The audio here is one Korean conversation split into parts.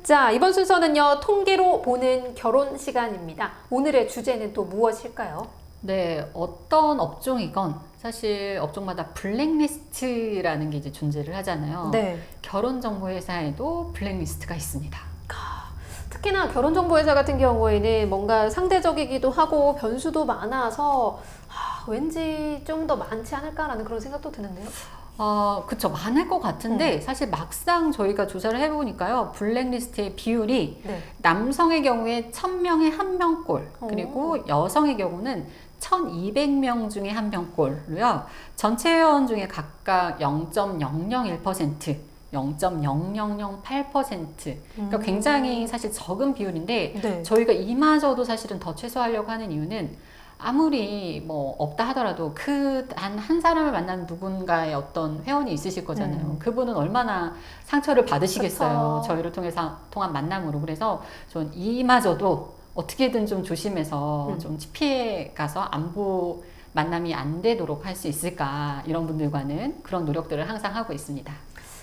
자, 이번 순서는요, 통계로 보는 결혼 시간입니다. 오늘의 주제는 또 무엇일까요? 네, 어떤 업종이건 사실 업종마다 블랙리스트라는 게 이제 존재를 하잖아요. 네. 결혼정보회사에도 블랙리스트가 있습니다. 특히나 결혼정보회사 같은 경우에는 뭔가 상대적이기도 하고 변수도 많아서 왠지 좀 더 많지 않을까라는 그런 생각도 드는데요. 그쵸. 많을 것 같은데 사실 막상 저희가 조사를 해보니까요. 블랙리스트의 비율이 네. 남성의 경우에 1000명에 1명꼴, 그리고 여성의 경우는 1200명 중에 1명꼴로요. 전체 회원 중에 각각 0.001%, 0.0008%. 그러니까 굉장히 사실 적은 비율인데 네. 저희가 이마저도 사실은 더 최소화하려고 하는 이유는 아무리 뭐 없다 하더라도 그 단 한 사람을 만난 누군가의 어떤 회원이 있으실 거잖아요. 그분은 얼마나 상처를 받으시겠어요. 그쵸. 저희를 통한 만남으로. 그래서 전 이마저도 어떻게든 좀 조심해서 좀 피해 가서 안부 만남이 안 되도록 할 수 있을까, 이런 분들과는 그런 노력들을 항상 하고 있습니다.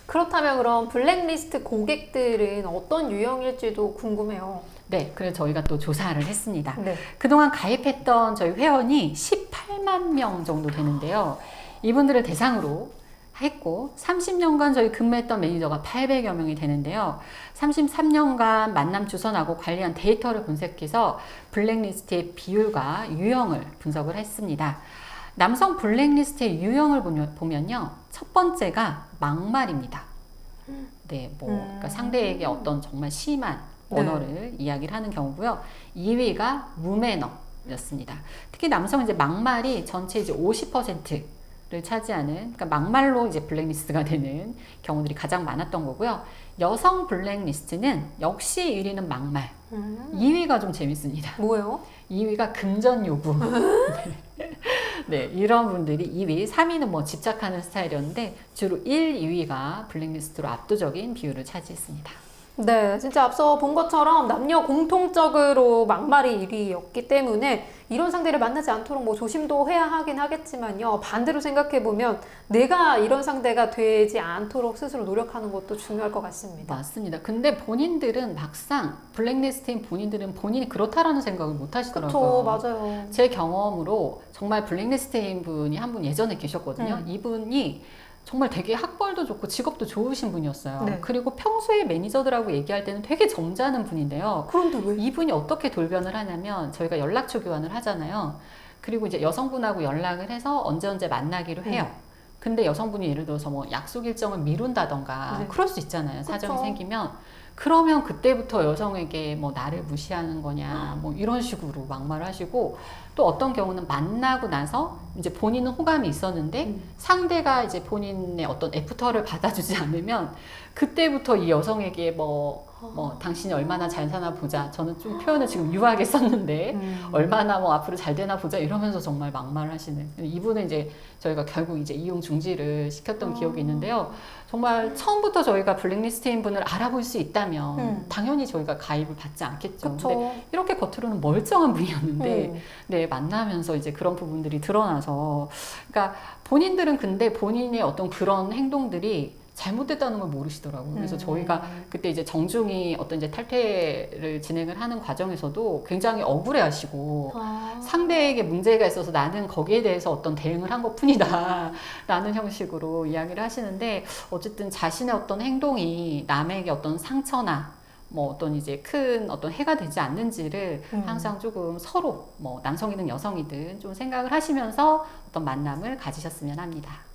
그렇다면 그럼 블랙리스트 고객들은 어떤 유형일지도 궁금해요. 네, 그래서 저희가 또 조사를 했습니다. 네. 그동안 가입했던 저희 회원이 18만 명 정도 되는데요. 이분들을 대상으로 했고 30년간 저희 근무했던 매니저가 800여 명이 되는데요. 33년간 만남 주선하고 관리한 데이터를 분석해서 블랙리스트의 비율과 유형을 분석을 했습니다. 남성 블랙리스트의 유형을 보면요. 첫 번째가 막말입니다. 네, 그러니까 상대에게 어떤 정말 심한 언어를 이야기를 하는 경우고요. 2위가 무매너였습니다. 특히 남성은 이제 막말이 전체 이제 50%를 차지하는, 그러니까 막말로 이제 블랙리스트가 되는 경우들이 가장 많았던 거고요. 여성 블랙리스트는 역시 1위는 막말. 2위가 좀 재밌습니다. 뭐예요? 2위가 금전 요구. 네, 이런 분들이 2위, 3위는 뭐 집착하는 스타일이었는데 주로 1, 2위가 블랙리스트로 압도적인 비율을 차지했습니다. 네, 진짜 앞서 본 것처럼 남녀 공통적으로 막말이 1위였기 때문에 이런 상대를 만나지 않도록 뭐 조심도 해야 하긴 하겠지만요. 반대로 생각해보면 내가 이런 상대가 되지 않도록 스스로 노력하는 것도 중요할 것 같습니다. 맞습니다. 근데 본인들은 막상 블랙리스트인 본인들은 본인이 그렇다라는 생각을 못 하시더라고요. 그렇죠, 맞아요. 제 경험으로 정말 블랙리스트인 분이 한 분 예전에 계셨거든요. 이분이 정말 되게 학벌도 좋고 직업도 좋으신 분이었어요. 네. 그리고 평소에 매니저들하고 얘기할 때는 되게 점잖은 분인데요. 그런데 왜? 이분이 어떻게 돌변을 하냐면 저희가 연락처 교환을 하잖아요. 그리고 이제 여성분하고 연락을 해서 언제 만나기로 해요. 근데 여성분이 예를 들어서 뭐 약속 일정을 미룬다던가 네. 그럴 수 있잖아요. 사정이 그쵸. 생기면. 그러면 그때부터 여성에게 뭐 나를 무시하는 거냐 뭐 이런 식으로 막말을 하시고, 또 어떤 경우는 만나고 나서 이제 본인은 호감이 있었는데 상대가 이제 본인의 어떤 애프터를 받아주지 않으면 그때부터 이 여성에게 뭐 당신이 얼마나 잘 사나 보자, 저는 좀 표현을 지금 유하게 썼는데 얼마나 뭐 앞으로 잘 되나 보자 이러면서 정말 막말을 하시는, 이분은 이제 저희가 결국 이제 이용 중지를 시켰던 기억이 있는데요. 정말 처음부터 저희가 블랙리스트인 분을 알아볼 수 있다면 당연히 저희가 가입을 받지 않겠죠. 그쵸. 근데 이렇게 겉으로는 멀쩡한 분이었는데 네, 만나면서 이제 그런 부분들이 드러나서, 그러니까 본인들은 근데 본인의 어떤 그런 행동들이 잘못됐다는 걸 모르시더라고요. 그래서 저희가 그때 이제 정중히 어떤 이제 탈퇴를 진행을 하는 과정에서도 굉장히 억울해 하시고, 상대에게 문제가 있어서 나는 거기에 대해서 어떤 대응을 한 것 뿐이다 라는 형식으로 이야기를 하시는데, 어쨌든 자신의 어떤 행동이 남에게 어떤 상처나 뭐 어떤 이제 큰 어떤 해가 되지 않는지를 항상 조금 서로 뭐 남성이든 여성이든 좀 생각을 하시면서 어떤 만남을 가지셨으면 합니다.